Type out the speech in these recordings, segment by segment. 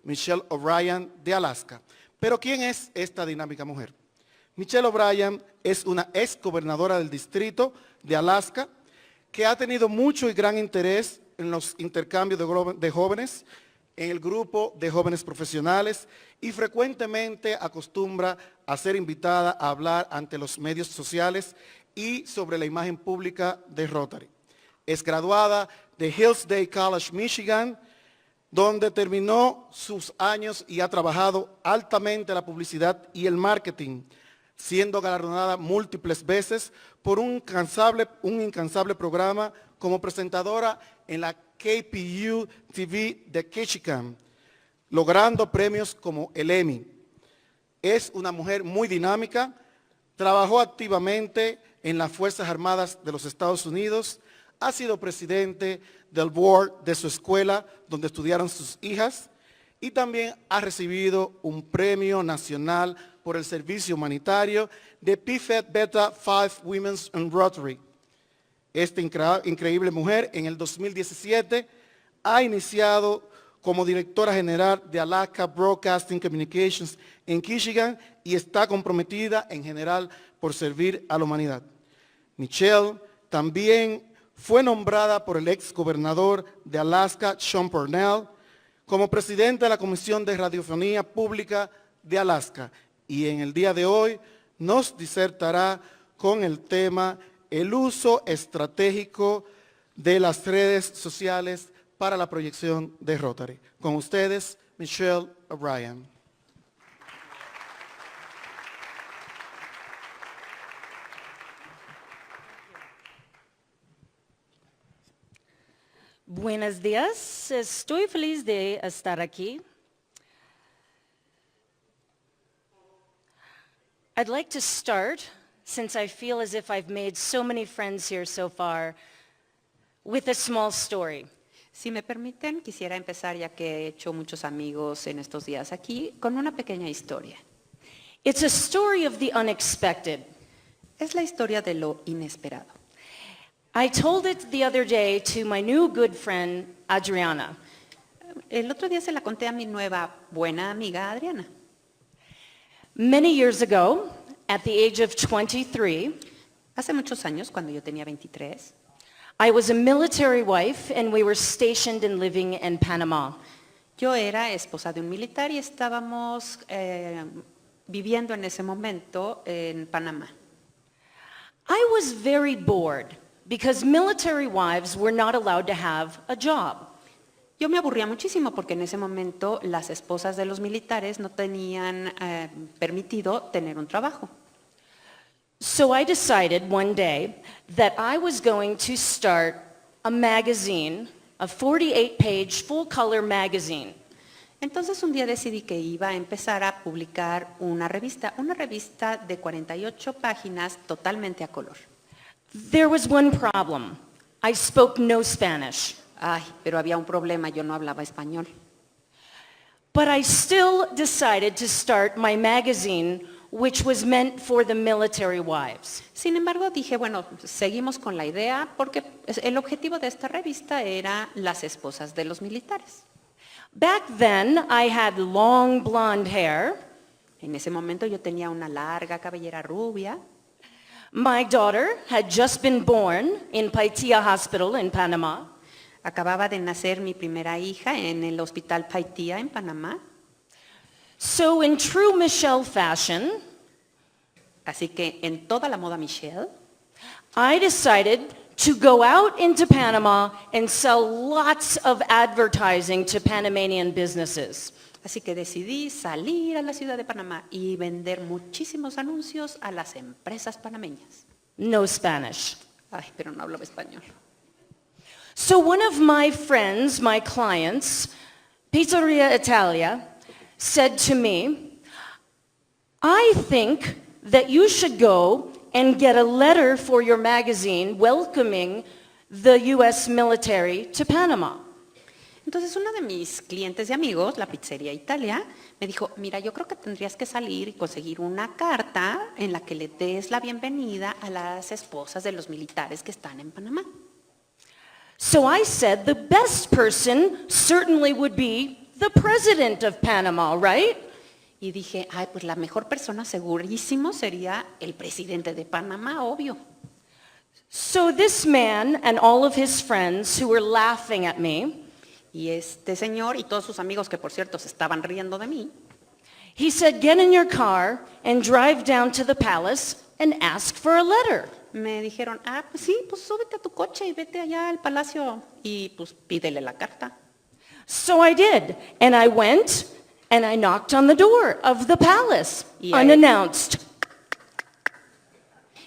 Michelle O Brien de Alaska. Pero ¿quién es esta dinámica mujer? Michelle O Brien es una ex gobernadora del distrito de Alaska que ha tenido mucho y gran interés en los intercambios de jóvenes, en el grupo de jóvenes profesionales y frecuentemente acostumbra a ser invitada a hablar ante los medios sociales y sobre la imagen pública de Rotary. Es graduada de Hillsdale College, Michigan, donde terminó sus años y ha trabajado altamente la publicidad y el marketing, siendo galardonada múltiples veces por un incansable programa como presentadora en la KPU TV de Ketchikan, logrando premios como el Emmy. Es una mujer muy dinámica, trabajó activamente en las Fuerzas Armadas de los Estados Unidos, ha sido presidente del board de su escuela donde estudiaron sus hijas y también ha recibido un premio nacional por el servicio humanitario de PFET Beta 5 Women's in Rotary. Esta increíble mujer en el 2017 ha iniciado como directora general de Alaska Broadcasting Communications en Michigan y está comprometida en general por servir a la humanidad. Michelle también fue nombrada por el ex gobernador de Alaska, Sean Parnell, como presidente de la Comisión de Radiofonía Pública de Alaska y en el día de hoy nos disertará con el tema el uso estratégico de las redes sociales para la proyección de Rotary. Con ustedes, Michelle O Brien. Buenos días, estoy feliz de estar aquí. I'd like to start, since I feel as if I've made so many friends here so far, with a small story. Si me permiten, quisiera empezar, ya que he hecho muchos amigos en estos días aquí, con una pequeña historia. It's a story of the unexpected. Es la historia de lo inesperado. I told it the other day to my new good friend, Adriana. El otro día se la conté a mi nueva buena amiga Adriana. Many years ago, at the age of 23, Hace muchos años, cuando yo tenía 23, I was a military wife and we were stationed and living in Panama. yo era esposa de un militar y estábamos viviendo en ese momento en Panamá. I was very bored because military wives were not allowed to have a job. Yo me aburría muchísimo porque en ese momento las esposas de los militares no tenían permitido tener un trabajo. So I decided one day that I was going to start a magazine, a 48-page full-color magazine. Entonces un día decidí que iba a empezar a publicar una revista de 48 páginas totalmente a color. There was one problem. I spoke no Spanish. Ay, pero había un problema, yo no hablaba español. But I still decided to start my magazine, which was meant for the military wives. Sin embargo, dije, bueno, seguimos con la idea porque el objetivo de esta revista era las esposas de los militares. Back then, I had long blonde hair. En ese momento yo tenía una larga cabellera rubia. My daughter had just been born in Paitilla Hospital in Panama. Acababa de nacer mi primera hija en el Hospital Paitilla en Panamá. So in true Michelle fashion, Así que en toda la moda Michelle, I decided to go out into Panama and sell lots of advertising to Panamanian businesses. así que decidí salir a la ciudad de Panamá y vender muchísimos anuncios a las empresas panameñas. No Spanish. Ay, pero no hablaba español. So one of my friends, my clients, Pizzeria Italia, said to me, I think that you should go and get a letter for your magazine welcoming the U.S. military to Panama. Entonces uno de mis clientes y amigos, la Pizzeria Italia, me dijo, mira, yo creo que tendrías que salir y conseguir una carta en la que le des la bienvenida a las esposas de los militares que están en Panamá. So I said the best person certainly would be the president of Panama, right? Y dije, ay, pues la mejor persona segurísimo sería el presidente de Panamá, obvio. So this man and all of his friends who were laughing at me, Y este señor y todos sus amigos, que por cierto se estaban riendo de mí, he said, get in your car and drive down to the palace and ask for a letter. me dijeron, ah, pues sí, pues súbete a tu coche y vete allá al palacio y pues pídele la carta. So I did, and I went and I knocked on the door of the palace, Y ahí- unannounced.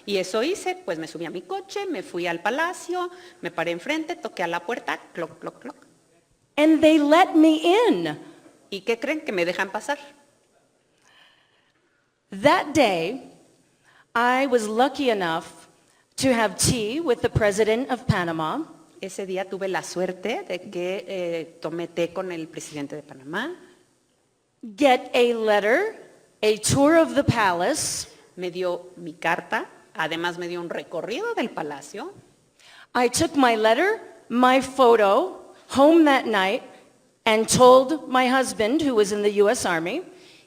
Y eso hice, pues me subí a mi coche, me fui al palacio, me paré enfrente, toqué a la puerta, cloc, cloc, cloc. And they let me in. ¿Y qué creen? Que me dejan pasar. That day, I was lucky enough to have tea with the president of Panama. Ese día tuve la suerte de que tomé té con el presidente de Panamá, Get a letter, a tour of the palace. me dio mi carta, además me dio un recorrido del palacio. I took my letter, my photo, home that night and told my husband, who was in the U.S. Army,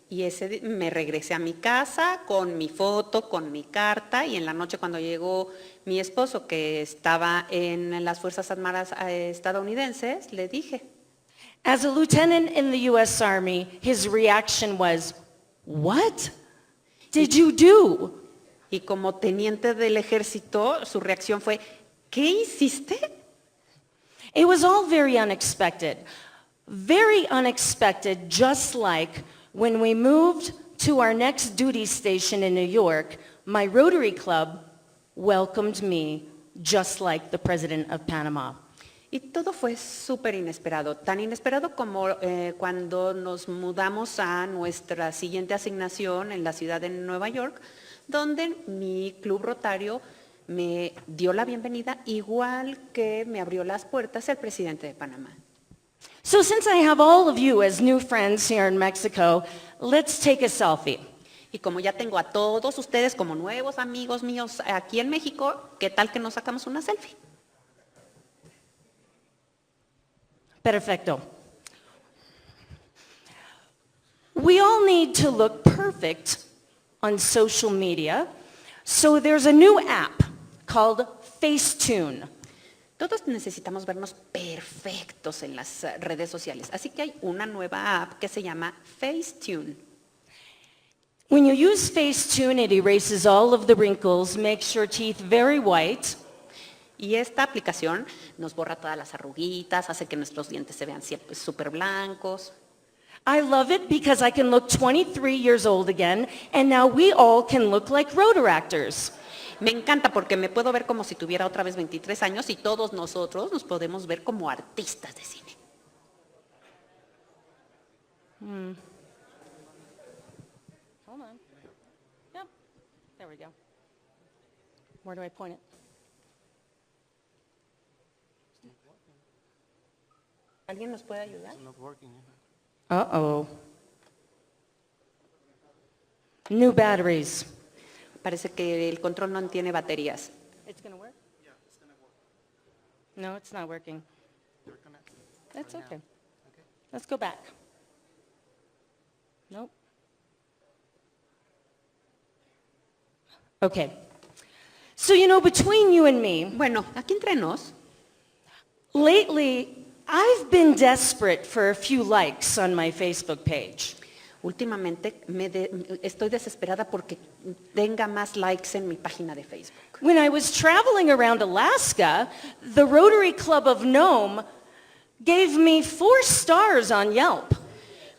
Y me regresé a mi casa con mi foto, con mi carta, y en la noche cuando llegó mi esposo, que estaba en las Fuerzas Armadas estadounidenses, le dije, as a lieutenant in the U.S. Army, his reaction was, what did you do? y como teniente del ejército, su reacción fue, ¿qué hiciste? It was all very unexpected, just like when we moved to our next duty station in New York, my Rotary Club welcomed me just like the president of Panama. Y todo fue súper inesperado, tan inesperado como cuando nos mudamos a nuestra siguiente asignación en la ciudad de Nueva York, donde mi club rotario me dio la bienvenida, igual que me abrió las puertas el presidente de Panamá. So since I have all of you as new friends here in Mexico, let's take a selfie. Y como ya tengo a todos ustedes como nuevos amigos míos aquí en México, ¿qué tal que nos sacamos una selfie? Perfecto. We all need to look perfect on social media, so there's a new app called Facetune. Todos necesitamos vernos perfectos en las redes sociales, así que hay una nueva app que se llama Facetune. When you use Facetune, it erases all of the wrinkles, makes your teeth very white, Y esta aplicación nos borra todas las arruguitas, hace que nuestros dientes se vean súper blancos. I love it because I can look 23 years old again, and now we all can look like Rotary actors. Me encanta porque me puedo ver como si tuviera otra vez 23 años y todos nosotros nos podemos ver como artistas de cine. Hold on. Yep, there we go. Where do I point it? ¿Alguien nos puede ayudar? Uh-oh. New batteries. Parece que el control no tiene baterías. It's going to work? Yeah, it's going to work. No, it's not working. That's okay. Let's go back. Nope. Okay. So, between you and me, Bueno, aquí entre nos, lately, I've been desperate for a few likes on my Facebook page. últimamente estoy desesperada porque tenga más likes en mi página de Facebook. When I was traveling around Alaska, the Rotary Club of Nome gave me 4 stars on Yelp.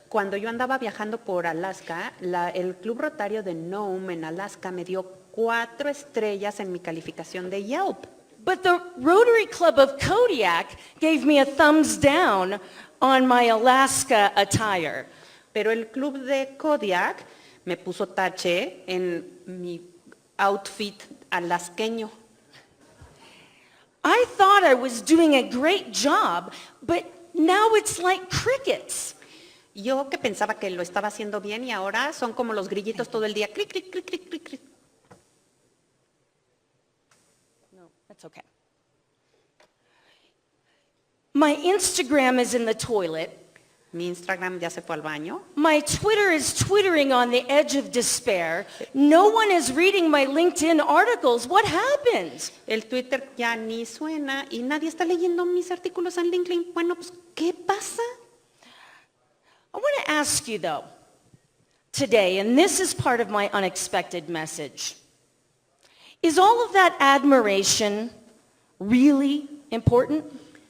Cuando yo andaba viajando por Alaska, el Club Rotario de Nome en Alaska me dio 4 estrellas en mi calificación de Yelp. But the Rotary Club of Kodiak gave me a thumbs down on my Alaska attire. Pero el club de Kodiak me puso tache en mi outfit alasqueño. I thought I was doing a great job, but now it's like crickets. Yo que pensaba que lo estaba haciendo bien y ahora son como los grillitos todo el día. Clic, clic, clic, clic, clic, clic. No, that's okay. My Instagram is in the toilet, Mi Instagram ya se fue al baño. My Twitter is twittering on the edge of despair. No one is reading my LinkedIn articles. What happened? El Twitter ya ni suena y nadie está leyendo mis artículos en LinkedIn. Bueno, pues, ¿qué pasa? I want to ask you though, today, and this is part of my unexpected message, is all of that admiration really important?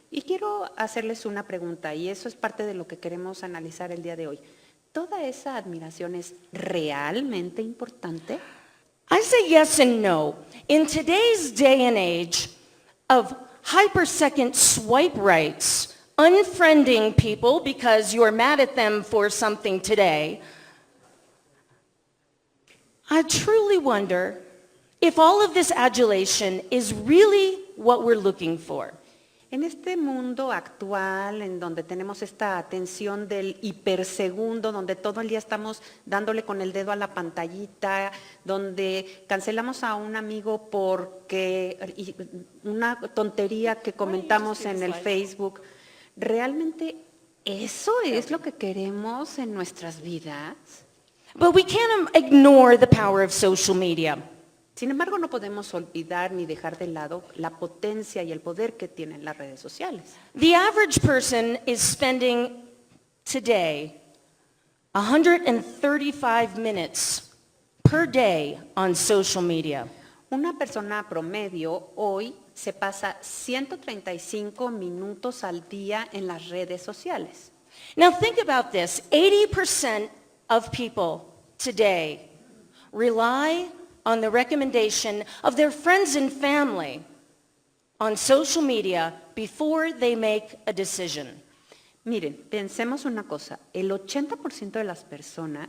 Y quiero hacerles una pregunta, y eso es parte de lo que queremos analizar el día de hoy. ¿Toda esa admiración es realmente importante? I say yes and no. In today's day and age of hypersecond swipe rights, unfriending people because you're mad at them for something today, I truly wonder if all of this adulation is really what we're looking for. En este mundo actual, en donde tenemos esta atención del hipersegundo, donde todo el día estamos dándole con el dedo a la pantallita, donde cancelamos a un amigo porque una tontería que comentamos en el Facebook, ¿realmente eso es lo que queremos en nuestras vidas? But we can't ignore the power of social media. Sin embargo, no podemos olvidar ni dejar de lado la potencia y el poder que tienen las redes sociales. The average person is spending today 135 minutes per day on social media. Una persona promedio hoy se pasa 135 minutos al día en las redes sociales. Now think about this. 80% of people today rely on the recommendation of their friends and family on social media before they make a decision. Miren, pensemos una cosa, el 80% de las personas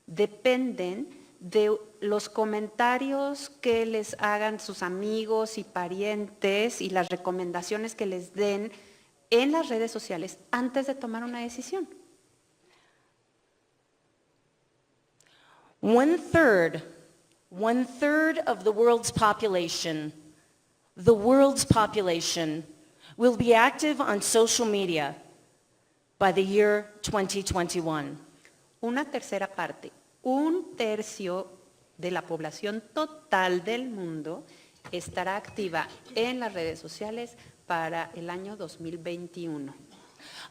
dependen de los comentarios que les hagan sus amigos y parientes y las recomendaciones que les den en las redes sociales antes de tomar una decisión. One third of the world's population will be active on social media by the year 2021. Una tercera parte, un tercio de la población total del mundo estará activa en las redes sociales para el año 2021.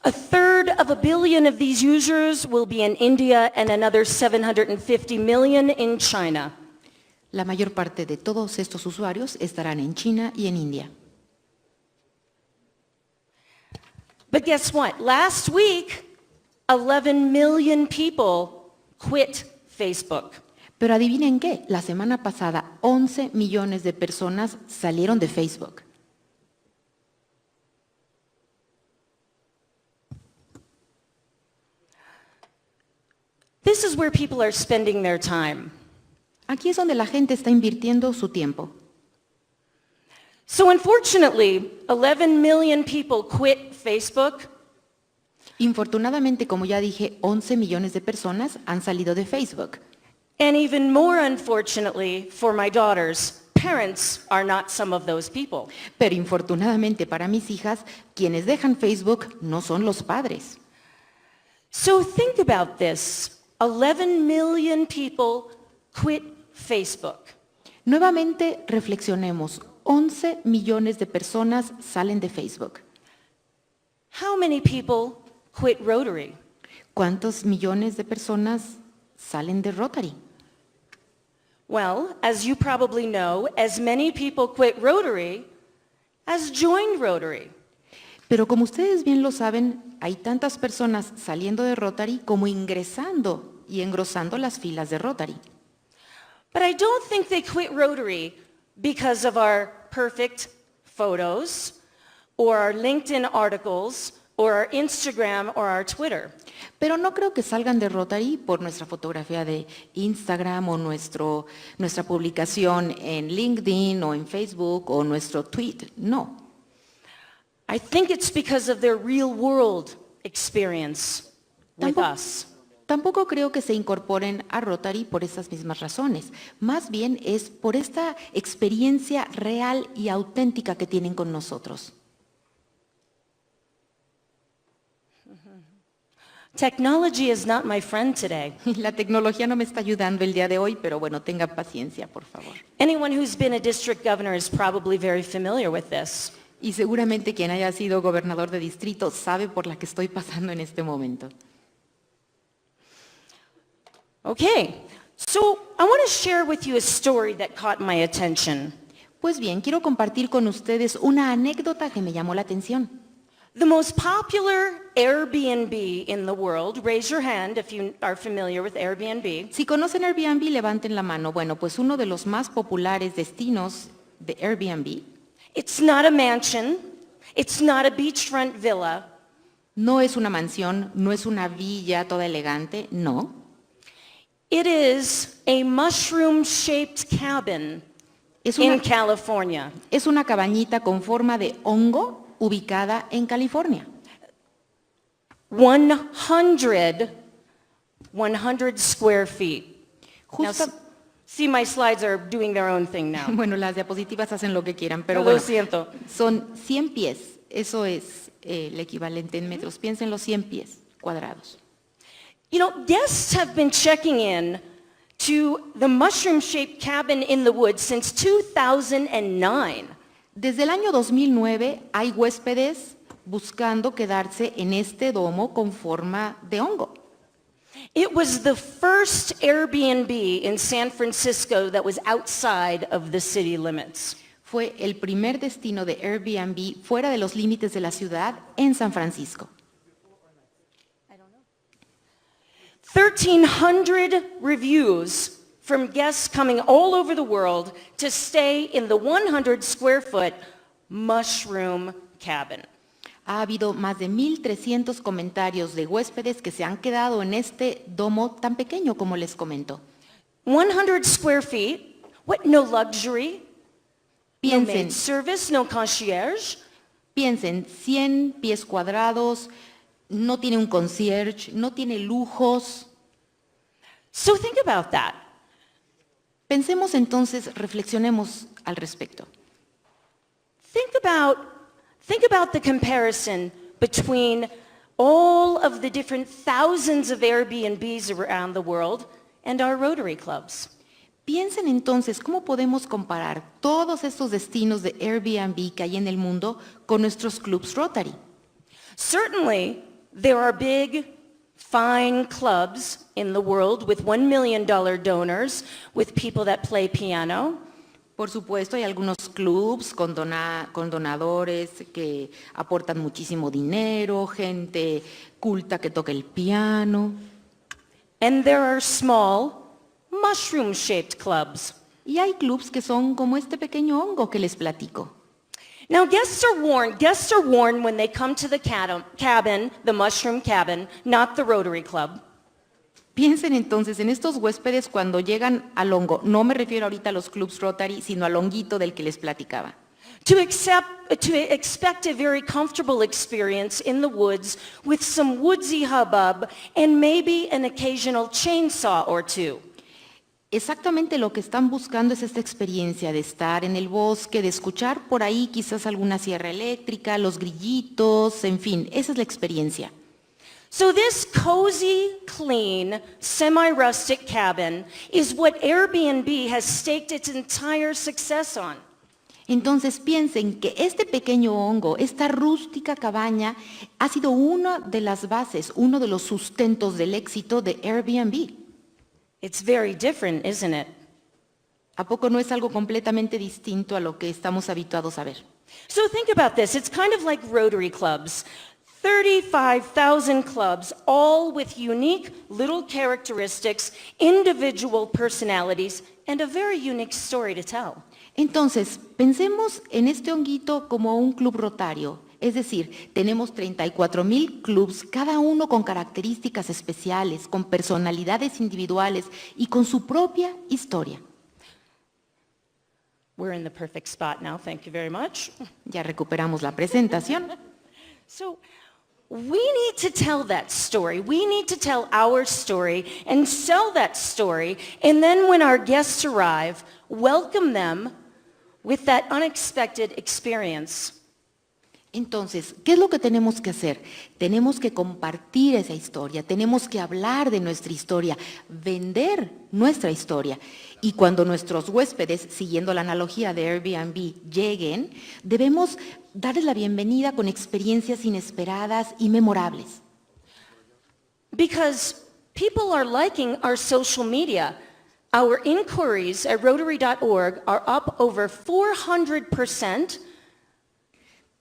A third of a billion of these users will be in India and another 750 million in China. La mayor parte de todos estos usuarios estarán en China y en India. But guess what? Last week, 11 million people quit Facebook. Pero adivinen qué, la semana pasada 11 millones de personas salieron de Facebook. This is where people are spending their time. Aquí es donde la gente está invirtiendo su tiempo. So unfortunately, 11 million people quit Facebook. Infortunadamente, como ya dije, 11 millones de personas han salido de Facebook. And even more unfortunately for my daughters, parents are not some of those people. Pero infortunadamente para mis hijas, quienes dejan Facebook no son los padres. So think about this. 11 million people quit Facebook. Nuevamente reflexionemos. 11 millones de personas salen de Facebook. How many people quit Rotary? ¿Cuántos millones de personas salen de Rotary? Well, as you probably know, as many people quit Rotary as joined Rotary. Pero como ustedes bien lo saben, hay tantas personas saliendo de Rotary como ingresando y engrosando las filas de Rotary. But I don't think they quit Rotary because of our perfect photos or our LinkedIn articles or our Instagram or our Twitter. Pero no creo que salgan de Rotary por nuestra fotografía de Instagram o nuestra publicación en LinkedIn o en Facebook o nuestro tweet. No. I think it's because of their real world experience with us. Tampoco creo que se incorporen a Rotary por esas mismas razones. Más bien es por esta experiencia real y auténtica que tienen con nosotros. Technology is not my friend today. La tecnología no me está ayudando el día de hoy, pero bueno, tenga paciencia, por favor. Anyone who's been a district governor is probably very familiar with this. Y seguramente quien haya sido gobernador de distrito sabe por la que estoy pasando en este momento. Okay, so I want to share with you a story that caught my attention. Pues bien, quiero compartir con ustedes una anécdota que me llamó la atención. The most popular Airbnb in the world, raise your hand if you are familiar with Airbnb. Si conocen Airbnb, levanten la mano. Bueno, pues uno de los más populares destinos de Airbnb It's not a mansion, it's not a beachfront villa, no es una mansión, no es una villa toda elegante, no. it is a mushroom-shaped cabin Es in una, California. es una cabañita con forma de hongo ubicada en California. 100 square feet. Now, Justa- see, my slides are doing their own thing now. Bueno, las diapositivas hacen lo que quieran, pero Lo bueno, siento. son 100 pies, eso es el equivalente en metros. Piensen los 100 pies cuadrados. You know, guests have been checking in to the mushroom-shaped cabin in the woods since 2009. Desde el año 2009 hay huéspedes buscando quedarse en este domo con forma de hongo. It was the first Airbnb in San Francisco that was outside of the city limits. Fue el primer destino de Airbnb fuera de los límites de la ciudad en San Francisco. 1,300 reviews from guests coming all over the world to stay in the 100 square foot mushroom cabin. Ha habido más de 1,300 comentarios de huéspedes que se han quedado en este domo tan pequeño como les comento. 100 square feet, what, no luxury, no Piensen, maid service, no concierge. piensen, 100 pies cuadrados, no tiene un concierge, no tiene lujos. So think about that. Pensemos entonces, reflexionemos al respecto. Think about the comparison between all of the different thousands of Airbnbs around the world and our Rotary clubs. Piensen entonces cómo podemos comparar todos estos destinos de Airbnb que hay en el mundo con nuestros clubs Rotary. Certainly, there are big, fine clubs in the world with $1 million donors, with people that play piano. Por supuesto, hay algunos clubs con donadores que aportan muchísimo dinero, gente culta que toca el piano. And there are small, mushroom-shaped clubs. Y hay clubs que son como este pequeño hongo que les platico. Now, guests are warned when they come to the cabin, the mushroom cabin, not the Rotary Club. Piensen entonces en estos huéspedes cuando llegan al hongo. No me refiero ahorita a los clubs Rotary, sino al honguito del que les platicaba. To expect a very comfortable experience in the woods with some woodsy hubbub and maybe an occasional chainsaw or two. Exactamente lo que están buscando es esta experiencia de estar en el bosque, de escuchar por ahí quizás alguna sierra eléctrica, los grillitos, en fin, esa es la experiencia. So this cozy, clean, semi-rustic cabin is what Airbnb has staked its entire success on. Entonces piensen que este pequeño hongo, esta rústica cabaña, ha sido una de las bases, uno de los sustentos del éxito de Airbnb. It's very different, isn't it? ¿A poco no es algo completamente distinto a lo que estamos habituados a ver? So think about this. It's kind of like Rotary clubs. 35,000 clubs, all with unique little characteristics, individual personalities, and a very unique story to tell. Entonces, pensemos en este honguito como un club rotario. Es decir, tenemos 34,000 clubs, cada uno con características especiales, con personalidades individuales y con su propia historia. We're in the perfect spot now. Thank you very much. Ya recuperamos la presentación. So we need to tell that story. We need to tell our story and sell that story. And then when our guests arrive, welcome them with that unexpected experience. Entonces, ¿qué es lo que tenemos que hacer? Tenemos que compartir esa historia, tenemos que hablar de nuestra historia, vender nuestra historia. Y cuando nuestros huéspedes, siguiendo la analogía de Airbnb, lleguen, debemos darles la bienvenida con experiencias inesperadas y memorables. Because people are liking our social media. Our inquiries at Rotary.org are up over 400%.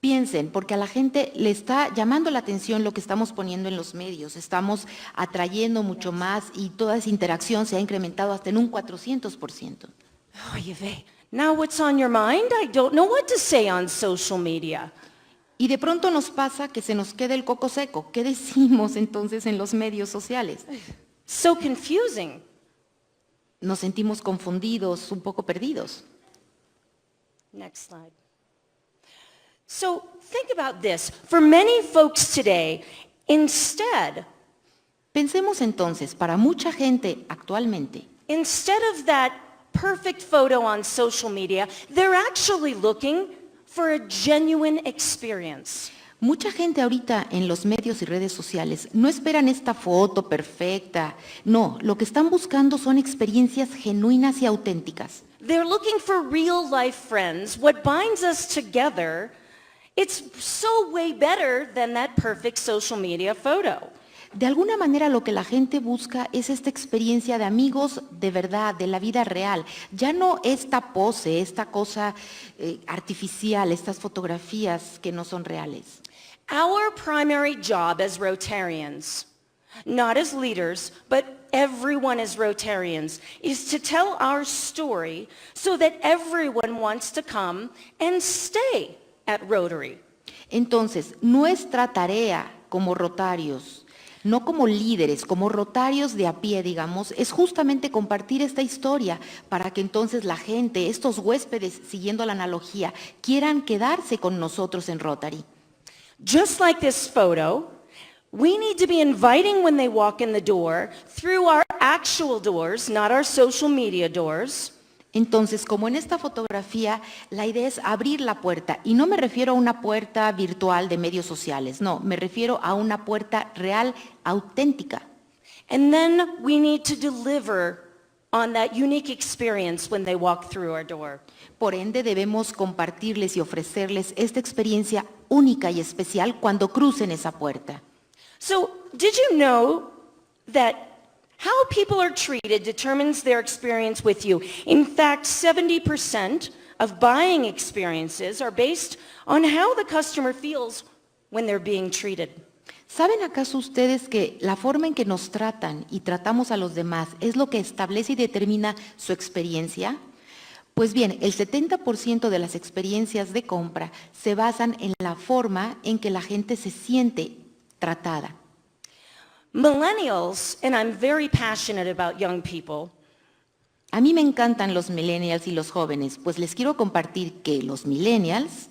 Piensen, porque a la gente le está llamando la atención lo que estamos poniendo en los medios, estamos atrayendo mucho más y toda esa interacción se ha incrementado hasta en un 400%. Oy vey. Now what's on your mind? I don't know what to say on social media. Y de pronto nos pasa que se nos queda el coco seco. ¿Qué decimos entonces en los medios sociales? So confusing. Nos sentimos confundidos, un poco perdidos. Next slide. So think about this. For many folks today, instead Pensemos entonces, para mucha gente actualmente, of that perfect photo on social media, they're actually looking for a genuine experience. mucha gente ahorita en los medios y redes sociales no esperan esta foto perfecta. No, lo que están buscando son experiencias genuinas y auténticas. They're looking for real life friends. What binds us together, it's so way better than that perfect social media photo. De alguna manera lo que la gente busca es esta experiencia de amigos de verdad, de la vida real. Ya no esta pose, esta cosa artificial, estas fotografías que no son reales. Our primary job as Rotarians, not as leaders, but everyone as Rotarians, is to tell our story so that everyone wants to come and stay at Rotary. Entonces, nuestra tarea como rotarios, no como líderes, como rotarios de a pie, digamos, es justamente compartir esta historia para que entonces la gente, estos huéspedes, siguiendo la analogía, quieran quedarse con nosotros en Rotary. Just like this photo, we need to be inviting when they walk in the door through our actual doors, not our social media doors. Entonces, como en esta fotografía, la idea es abrir la puerta. Y no me refiero a una puerta virtual de medios sociales, no, me refiero a una puerta real, auténtica. And then we need to deliver on that unique experience when they walk through our door. Por ende, debemos compartirles y ofrecerles esta experiencia única y especial cuando crucen esa puerta. So, did you know that how people are treated determines their experience with you? In fact, 70% of buying experiences are based on how the customer feels when they're being treated. ¿Saben acaso ustedes que la forma en que nos tratan y tratamos a los demás es lo que establece y determina su experiencia? Pues bien, el 70% de las experiencias de compra se basan en la forma en que la gente se siente tratada. Millennials, and I'm very passionate about young people, A mí me encantan los millennials y los jóvenes, pues les quiero compartir que los millennials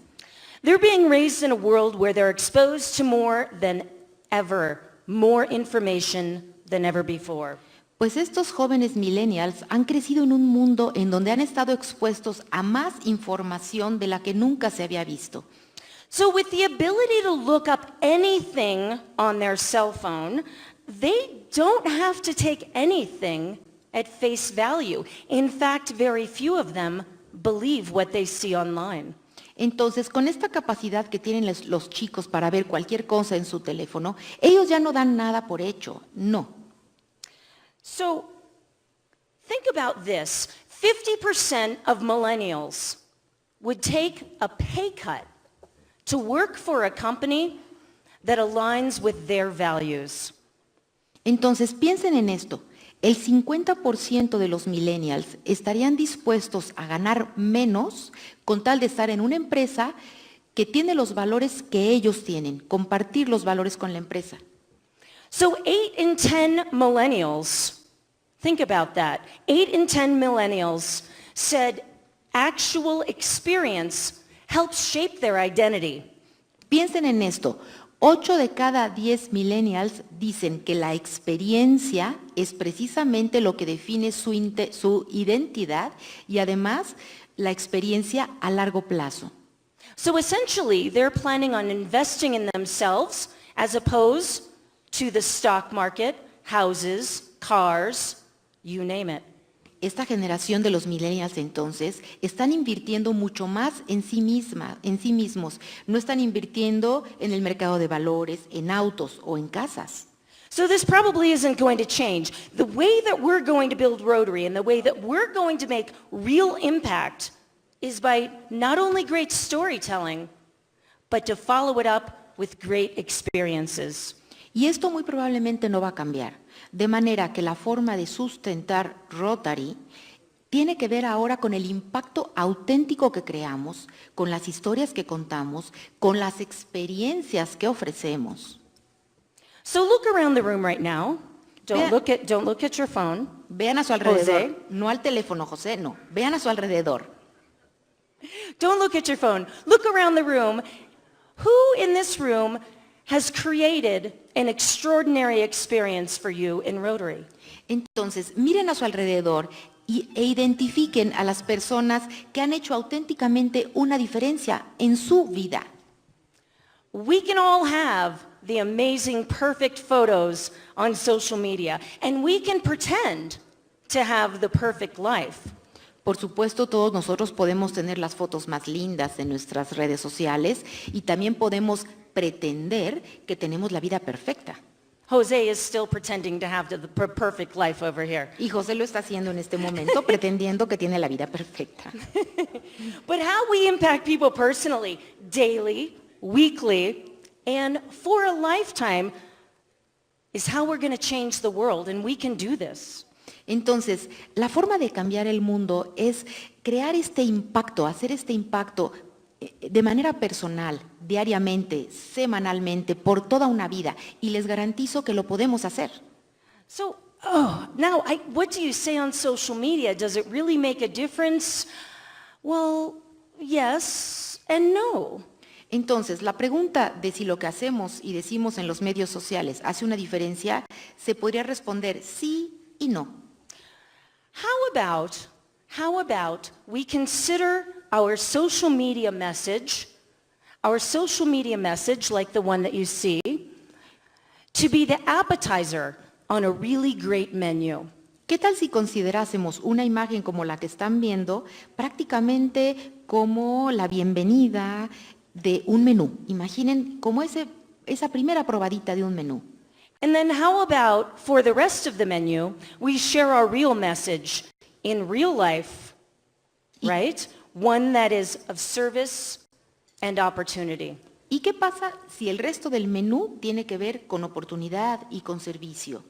they're being raised in a world where they're exposed to more than ever, more information than ever before. Pues estos jóvenes millennials han crecido en un mundo en donde han estado expuestos a más información de la que nunca se había visto. So with the ability to look up anything on their cell phone, they don't have to take anything at face value. In fact, very few of them believe what they see online. Entonces, con esta capacidad que tienen los chicos para ver cualquier cosa en su teléfono, ellos ya no dan nada por hecho, no. So think about this. 50% of millennials would take a pay cut to work for a company that aligns with their values. Entonces, piensen en esto. El 50% de los millennials estarían dispuestos a ganar menos con tal de estar en una empresa que tiene los valores que ellos tienen, compartir los valores con la empresa. So 8 in 10 millennials, think about that. 8 in 10 millennials said actual experience helps shape their identity. Piensen en esto. 8 de cada 10 millennials dicen que la experiencia es precisamente lo que define su identidad y además la experiencia a largo plazo. So essentially, they're planning on investing in themselves as opposed to the stock market, houses, cars, you name it. Esta generación de los millennials entonces están invirtiendo mucho más en sí mismos. No están invirtiendo en el mercado de valores, en autos o en casas. So this probably isn't going to change. The way that we're going to build Rotary and the way that we're going to make real impact is by not only great storytelling, but to follow it up with great experiences. Y esto muy probablemente no va a cambiar. De manera que la forma de sustentar Rotary tiene que ver ahora con el impacto auténtico que creamos, con las historias que contamos, con las experiencias que ofrecemos. So look around the room right now. Don't look at your phone. Vean a su alrededor, José. no al teléfono, José, no. Vean a su alrededor. Don't look at your phone. Look around the room. Who in this room has created an extraordinary experience for you in Rotary? Entonces, miren a su alrededor e identifiquen a las personas que han hecho auténticamente una diferencia en su vida. We can all have the amazing, perfect photos on social media, and we can pretend to have the perfect life. Por supuesto, todos nosotros podemos tener las fotos más lindas en nuestras redes sociales y también podemos pretender que tenemos la vida perfecta. Jose is still pretending to have the perfect life over here. Y José lo está haciendo en este momento, pretendiendo que tiene la vida perfecta. But how we impact people personally, daily, weekly, and for a lifetime is how we're going to change the world, and we can do this. Entonces, la forma de cambiar el mundo es crear este impacto, hacer este impacto de manera personal, diariamente, semanalmente, por toda una vida. Y les garantizo que lo podemos hacer. So, what do you say on social media? Does it really make a difference? Well, yes and no. Entonces, la pregunta de si lo que hacemos y decimos en los medios sociales hace una diferencia, se podría responder sí y no. How about we consider our social media message like the one that you see, to be the appetizer on a really great menu? ¿Qué tal si considerásemos una imagen como la que están viendo prácticamente como la bienvenida de un menú? Imaginen como esa primera probadita de un menú. And then how about for the rest of the menu, we share our real message in real life, right? One that is of service and opportunity. ¿Y qué pasa si el resto del menú tiene que ver con oportunidad y con servicio?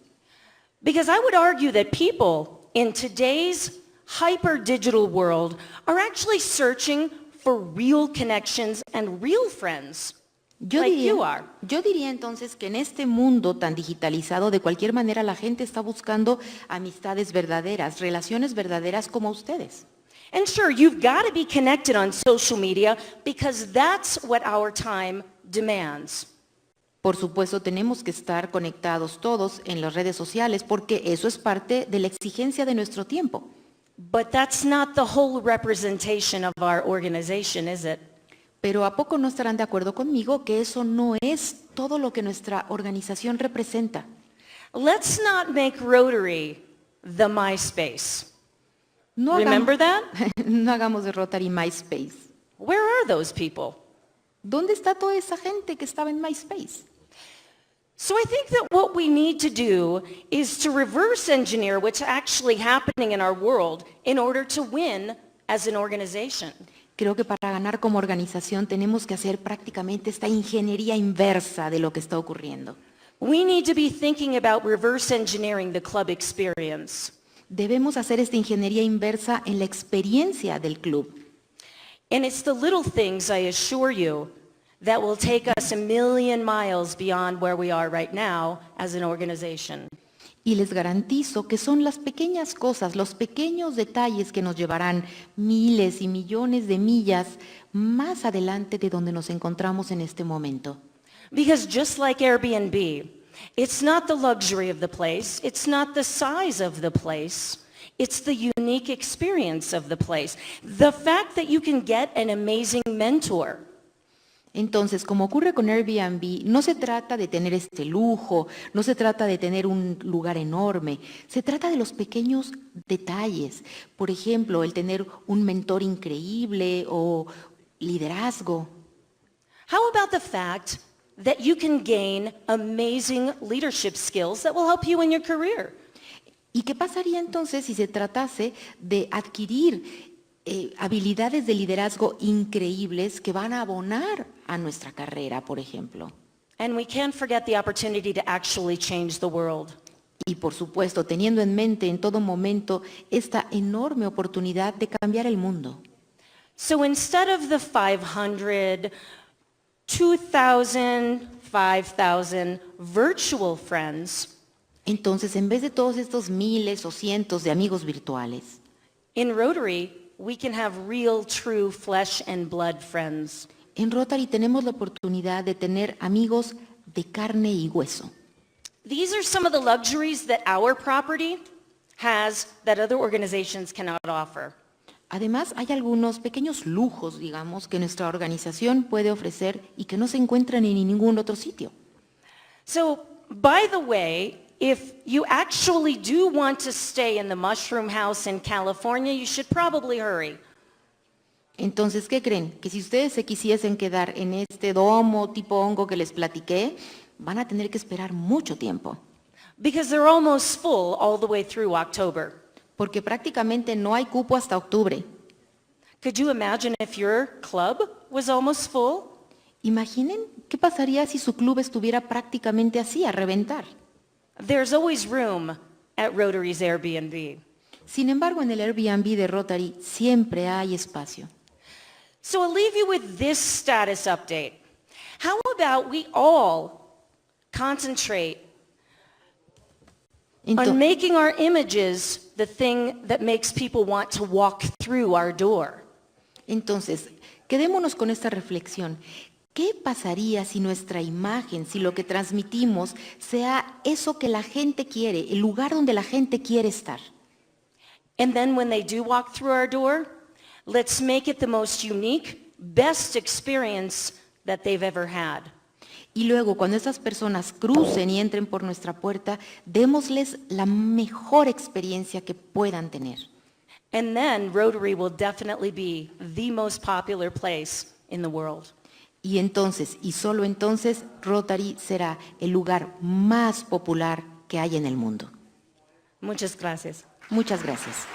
Because I would argue that people in today's hyper-digital world are actually searching for real connections and real friends. Yo like you are. diría entonces que en este mundo tan digitalizado, de cualquier manera la gente está buscando amistades verdaderas, relaciones verdaderas como ustedes. And sure, you've got to be connected on social media because that's what our time demands. Por supuesto, tenemos que estar conectados todos en las redes sociales porque eso es parte de la exigencia de nuestro tiempo. But that's not the whole representation of our organization, is it? Pero ¿a poco no estarán de acuerdo conmigo que eso no es todo lo que nuestra organización representa? Let's not make Rotary the MySpace. No Remember that? No hagamos de Rotary MySpace. Where are those people? ¿Dónde está toda esa gente que estaba en MySpace? So I think that what we need to do is to reverse engineer what's actually happening in our world in order to win as an organization. Creo que para ganar como organización tenemos que hacer prácticamente esta ingeniería inversa de lo que está ocurriendo. We need to be thinking about reverse engineering the club experience. Debemos hacer esta ingeniería inversa en la experiencia del club. And it's the little things, I assure you, that will take us a million miles beyond where we are right now as an organization. Y les garantizo que son las pequeñas cosas, los pequeños detalles que nos llevarán miles y millones de millas más adelante de donde nos encontramos en este momento. Because just like Airbnb, it's not the luxury of the place, it's not the size of the place, it's the unique experience of the place. The fact that you can get an amazing mentor Entonces, como ocurre con Airbnb, no se trata de tener este lujo, no se trata de tener un lugar enorme, se trata de los pequeños detalles. Por ejemplo, el tener un mentor increíble o liderazgo. How about the fact that you can gain amazing leadership skills that will help you in your career? ¿Y qué pasaría entonces si se tratase de adquirir habilidades de liderazgo increíbles que van a abonar a nuestra carrera, por ejemplo? And we can't forget the opportunity to actually change the world. Y por supuesto, teniendo en mente en todo momento esta enorme oportunidad de cambiar el mundo. So instead of the 500, 2,000, 5,000 virtual friends, Entonces, en vez de todos estos miles o cientos de amigos virtuales, in Rotary, we can have real, true flesh and blood friends. en Rotary tenemos la oportunidad de tener amigos de carne y hueso. These are some of the luxuries that our property has that other organizations cannot offer. Además, hay algunos pequeños lujos, digamos, que nuestra organización puede ofrecer y que no se encuentran en ningún otro sitio. So, by the way, if you actually do want to stay in the mushroom house in California, you should probably hurry. Entonces, ¿qué creen? Que si ustedes se quisiesen quedar en este domo tipo hongo que les platiqué, van a tener que esperar mucho tiempo, Because they're almost full all the way through October. porque prácticamente no hay cupo hasta octubre. Could you imagine if your club was almost full? Imaginen qué pasaría si su club estuviera prácticamente así, a reventar. There's always room at Rotary's Airbnb. Sin embargo, en el Airbnb de Rotary siempre hay espacio. So I'll leave you with this status update. How about we all concentrate Ento- on making our images the thing that makes people want to walk through our door? Entonces, quedémonos con esta reflexión. ¿Qué pasaría si nuestra imagen, si lo que transmitimos sea eso que la gente quiere, el lugar donde la gente quiere estar? And then when they do walk through our door, let's make it the most unique, best experience that they've ever had. Y luego, cuando esas personas crucen y entren por nuestra puerta, démosles la mejor experiencia que puedan tener. And then Rotary will definitely be the most popular place in the world. Y entonces, y solo entonces, Rotary será el lugar más popular que hay en el mundo. Muchas gracias. Muchas gracias.